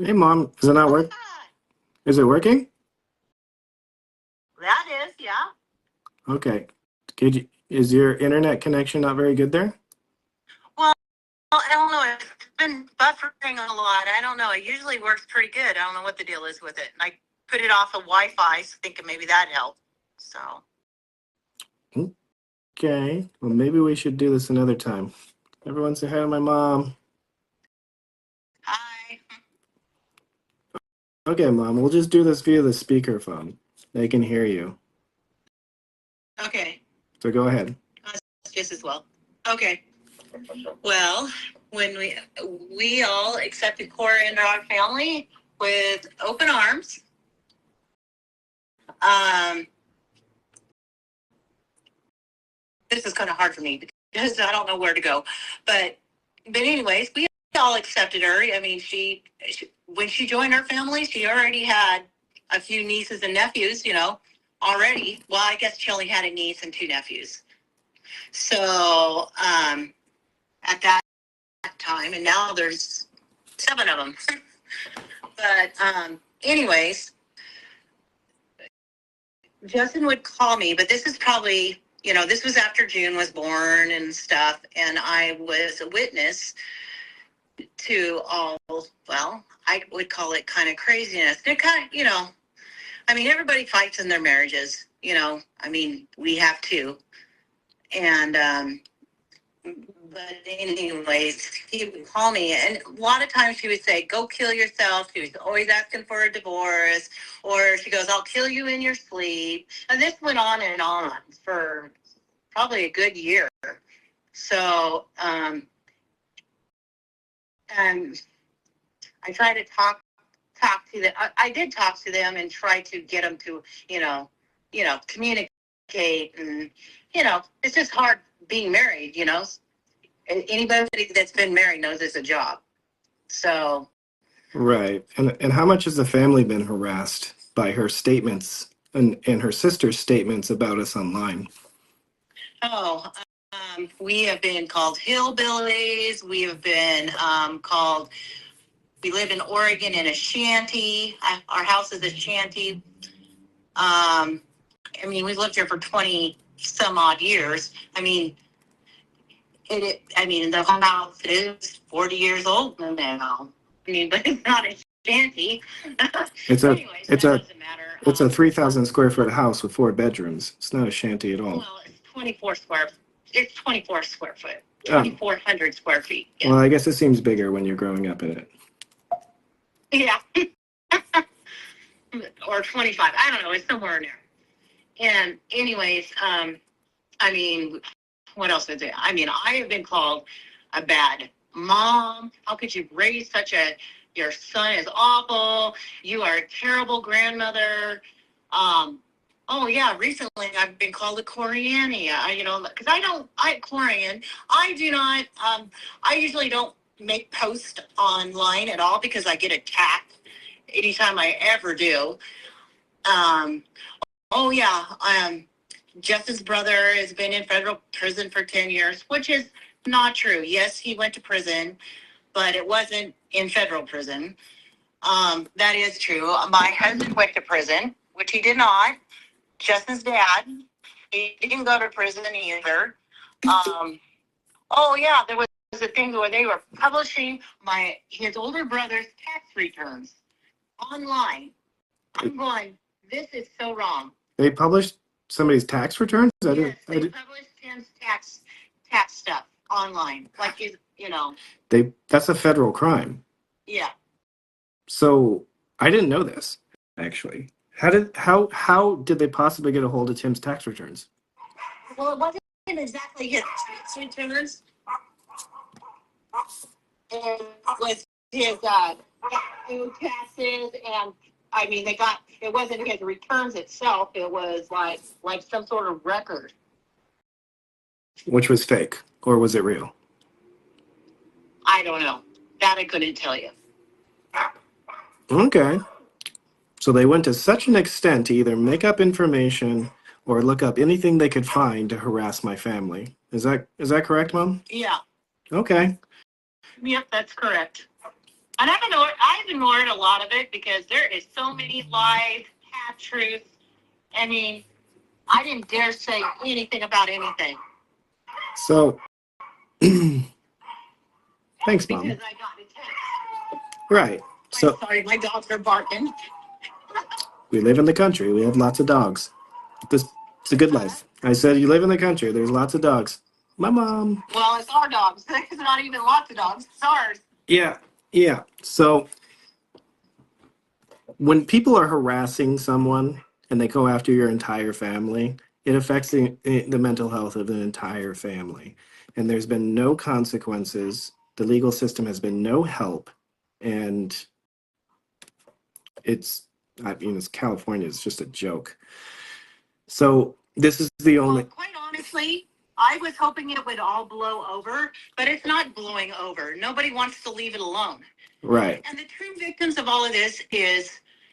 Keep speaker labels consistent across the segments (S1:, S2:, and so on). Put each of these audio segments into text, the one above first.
S1: Hey, Mom, is it not work?
S2: Ah,
S1: Is it working?
S2: that is, yeah.
S1: Okay. Is your internet connection not very good there?
S2: Well, I don't know. It's been buffering a lot. I don't know. It usually works pretty good. I don't know what the deal is with it. I put it off of Wi-Fi, thinking maybe that helped. So,
S1: Okay. Well, maybe we should do this another time. Everyone say hi to my mom.
S2: hi.
S1: Okay, Mom, we'll just do this via the speakerphone. They can hear you.
S2: Okay,
S1: So go ahead.
S2: just as well. Okay. Well, when we all accepted Korra into our family with open arms. Um, this is kind of hard for me because I don't know where to go. But anyways, we all accepted her. I mean, she when she joined our family, she already had a few nieces and nephews. Already. Well, I guess she only had a niece and two nephews. So at that time, and now there's seven of them. But anyways, Justin would call me, but this is probably, this was after June was born and stuff, and I was a witness to all, well, I would call it kind of craziness. They're kind of, I mean, everybody fights in their marriages, I mean, we have to. And, but anyways, he would call me, and a lot of times she would say, "Go kill yourself." She was always asking for a divorce, or she goes, "I'll kill you in your sleep." And this went on and on for probably a good year. So, and I tried to talk to them. I did talk to them and try to get them to, communicate, and it's just hard being married. Anybody that's been married knows it's a job. So,
S1: Right. And how much has the family been harassed by her statements and her sister's statements about us online?
S2: oh, we have been called hillbillies. We have been called. We live in Oregon in a shanty. Our house is a shanty. I mean, we've lived here for 20 some odd years. I mean, I mean, the house is 40 years old now. I mean, but it's not a shanty.
S1: It's a
S2: Anyways,
S1: it's
S2: that
S1: a
S2: doesn't matter.
S1: it's a 3,000 square foot house with 4 bedrooms. It's not a shanty at all.
S2: Well, it's 24 square. It's 24 square foot.
S1: Oh,
S2: 2,400 square feet. Yeah.
S1: well, I guess it seems bigger when you're growing up in it.
S2: Yeah. Or 25. I don't know. It's somewhere in there. And anyways, I mean, what else is it? I mean, I have been called a bad mom. How could you raise your son is awful. You are a terrible grandmother. Oh yeah, recently I've been called a Coriania, because Corian, I do not, I usually don't make posts online at all because I get attacked anytime I ever do. Um, oh yeah, Justin's brother has been in federal prison for 10 years, which is not true. Yes, he went to prison, but it wasn't in federal prison. That is true. My husband went to prison, which he did not. Justin's dad, he didn't go to prison either. Oh yeah, there was a thing where they were publishing his older brother's tax returns online. I'm going, this is so wrong.
S1: They published somebody's tax returns?
S2: Yes, they published Tim's tax stuff online, like
S1: That's a federal crime.
S2: Yeah.
S1: So I didn't know this, actually. How did they possibly get a hold of Tim's tax returns?
S2: Well, it wasn't exactly his tax returns. It was his food taxes, and I mean, it wasn't his returns itself. It was like some sort of record.
S1: Which was fake, or was it real?
S2: I don't know. That I couldn't tell you.
S1: Okay. So they went to such an extent to either make up information or look up anything they could find to harass my family. Is that correct, Mom?
S2: Yeah.
S1: Okay.
S2: Yep, that's correct. And I've ignored a lot of it because there is so many lies, half truths. I mean, I didn't dare say anything about anything.
S1: So, thanks, Mom.
S2: Because I got a text.
S1: Right. So,
S2: sorry, my dogs are barking.
S1: we live in the country. We have lots of dogs. It's a good life. I said, you live in the country. There's lots of dogs. My mom.
S2: Well, it's our dogs. It's not even lots of dogs. It's ours.
S1: Yeah. Yeah. So, when people are harassing someone and they go after your entire family, it affects the mental health of the entire family. And there's been no consequences. The legal system has been no help. And it's California. It's just a joke. So this is the only.
S2: Well, quite honestly, I was hoping it would all blow over, but it's not blowing over. Nobody wants to leave it alone.
S1: Right.
S2: And the true victims of all of this is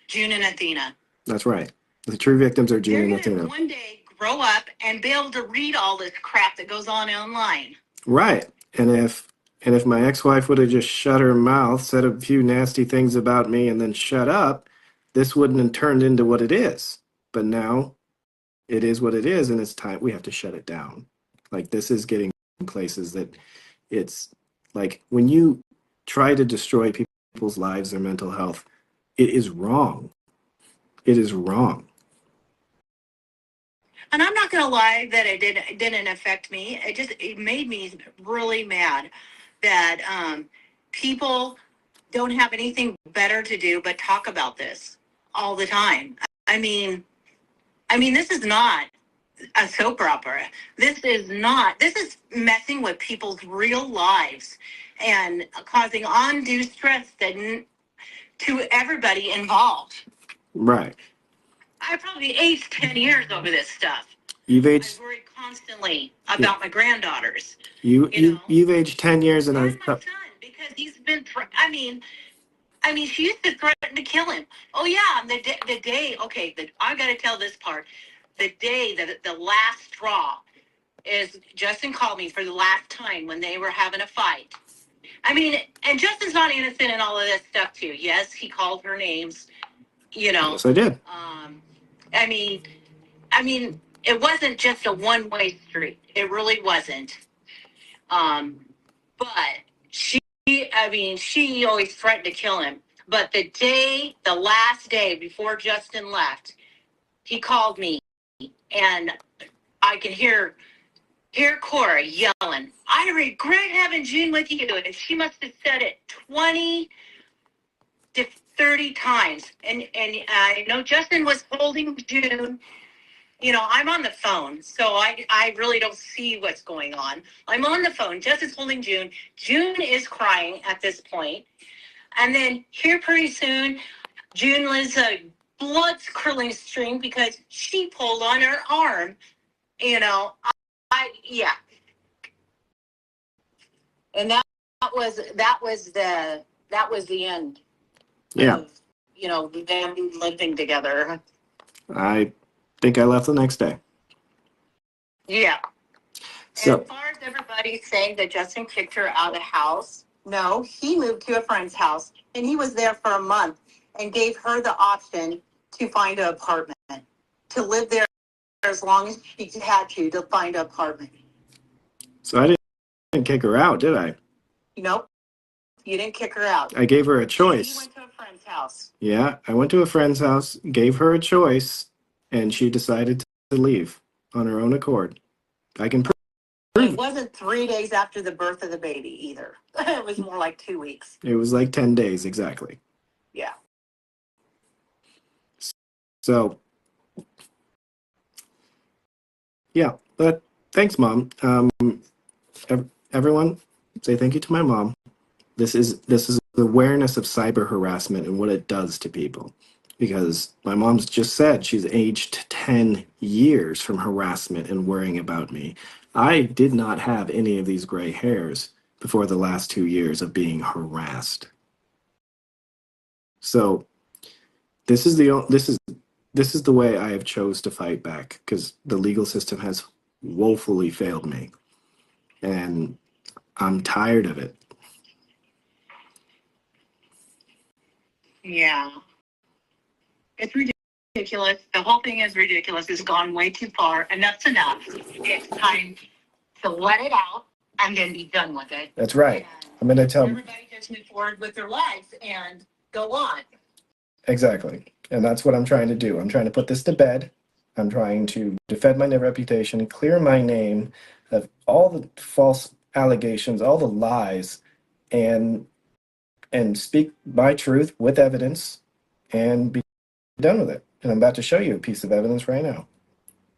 S2: June and Athena.
S1: That's right. The true victims are June and
S2: They're
S1: Athena.
S2: going to one day grow up and be able to read all this crap that goes on online.
S1: Right. And if my ex-wife would have just shut her mouth, said a few nasty things about me, and then shut up, this wouldn't have turned into what it is. But now it is what it is, and it's time we have to shut it down. Like, this is getting places that it's like when you try to destroy people's lives, their mental health, it is wrong. It is wrong.
S2: And I'm not going to lie that it didn't affect me. It made me really mad that people don't have anything better to do but talk about this all the time. This is not a soap opera. This is messing with people's real lives and causing undue stress to everybody involved.
S1: Right.
S2: I probably aged 10 years over this stuff.
S1: You've aged.
S2: I worry constantly about my granddaughters.
S1: You've aged 10 years, and
S2: And
S1: I've.
S2: my son, because he's been. She used to threaten to kill him. Oh yeah, and the day. Okay, I got to tell this part. The day that the last straw is Justin called me for the last time when they were having a fight. And Justin's not innocent in all of this stuff too. Yes, he called her names.
S1: Yes, I did.
S2: I mean, it wasn't just a one-way street. It really wasn't. But she always threatened to kill him. But the last day before Justin left, he called me, and I could hear Korra yelling, "I regret having June with you," and she must have said it 20 to 30 times. And I know Justin was holding June. I'm on the phone, so I really don't see what's going on. I'm on the phone. Justin's holding June. June is crying at this point. And then here pretty soon, June was a blood's curling string because she pulled on her arm. Yeah. And that was the end.
S1: Yeah.
S2: Of, them living together.
S1: I think I left the next day.
S2: Yeah.
S1: So,
S2: as far as everybody saying that Justin kicked her out of the house, no, he moved to a friend's house and he was there for a month and gave her the option to find an apartment, to live there as long as she had to find an apartment.
S1: So I didn't kick her out, did I?
S2: Nope. You didn't kick her out.
S1: I gave her a choice.
S2: You went to a friend's house.
S1: Yeah, I went to a friend's house, gave her a choice, and she decided to leave on her own accord. I can prove.
S2: It wasn't 3 days after the birth of the baby either. It was more like 2 weeks.
S1: It was like 10 days, exactly.
S2: Yeah.
S1: So, yeah, but thanks, Mom. Everyone, say thank you to my mom. This is the awareness of cyber harassment and what it does to people. Because my mom's just said she's aged 10 years from harassment and worrying about me. I did not have any of these gray hairs before the last 2 years of being harassed. So this is the way I have chose to fight back, because the legal system has woefully failed me. And I'm tired of it.
S2: Yeah. It's ridiculous. The whole thing is ridiculous. It's gone way too far. Enough's enough. It's time to let it out and then be done with it.
S1: That's right. I'm going to tell
S2: everybody just move forward with their lives and go on.
S1: exactly. And that's what I'm trying to do. I'm trying to put this to bed. I'm trying to defend my reputation, clear my name of all the false allegations, all the lies, and speak my truth with evidence and be done with it. And I'm about to show you a piece of evidence right now.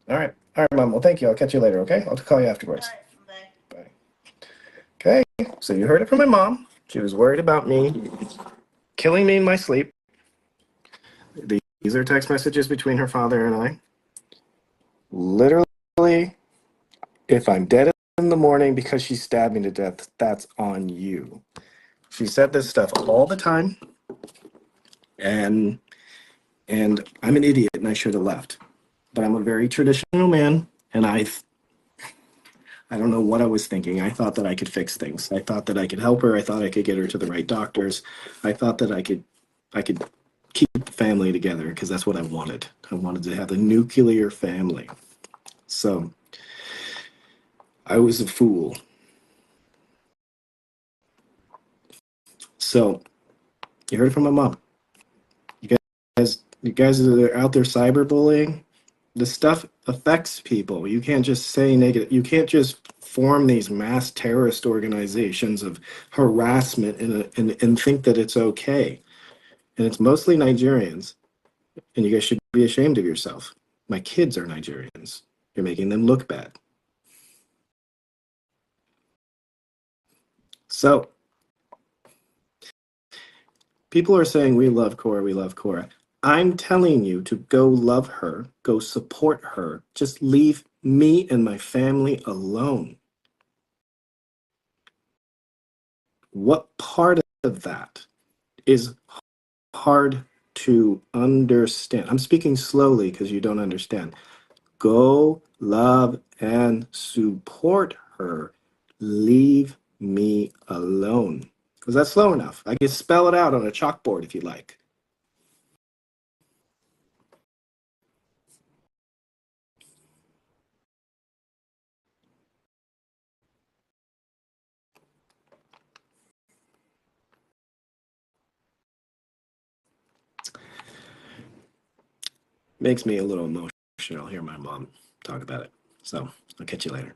S1: All right. All right, Mom. Well, thank you. I'll catch you later, okay? I'll call you afterwards.
S2: All right, bye.
S1: Bye. Okay. So you heard it from my mom. She was worried about me killing me in my sleep. These are text messages between her father and I. Literally, if I'm dead in the morning because she stabbed me to death, that's on you. She said this stuff all the time, and I'm an idiot and I should have left. But I'm a very traditional man, and I don't know what I was thinking. I thought that I could fix things. I thought that I could help her. I thought I could get her to the right doctors. I thought that I could keep the family together because that's what I wanted. I wanted to have a nuclear family. So I was a fool. So you heard it from my mom. You guys that are out there cyberbullying, this stuff affects people. You can't just say negative. You can't just form these mass terrorist organizations of harassment and think that it's okay. And it's mostly Nigerians. And you guys should be ashamed of yourself. My kids are Nigerians. You're making them look bad. So people are saying we love Korra, we love Korra. I'm telling you to go love her, go support her. Just leave me and my family alone. What part of that is hard to understand? I'm speaking slowly because you don't understand. Go love and support her. Leave me alone. Was that slow enough? I can spell it out on a chalkboard if you like. Makes me a little emotional. Hear my mom talk about it. So I'll catch you later.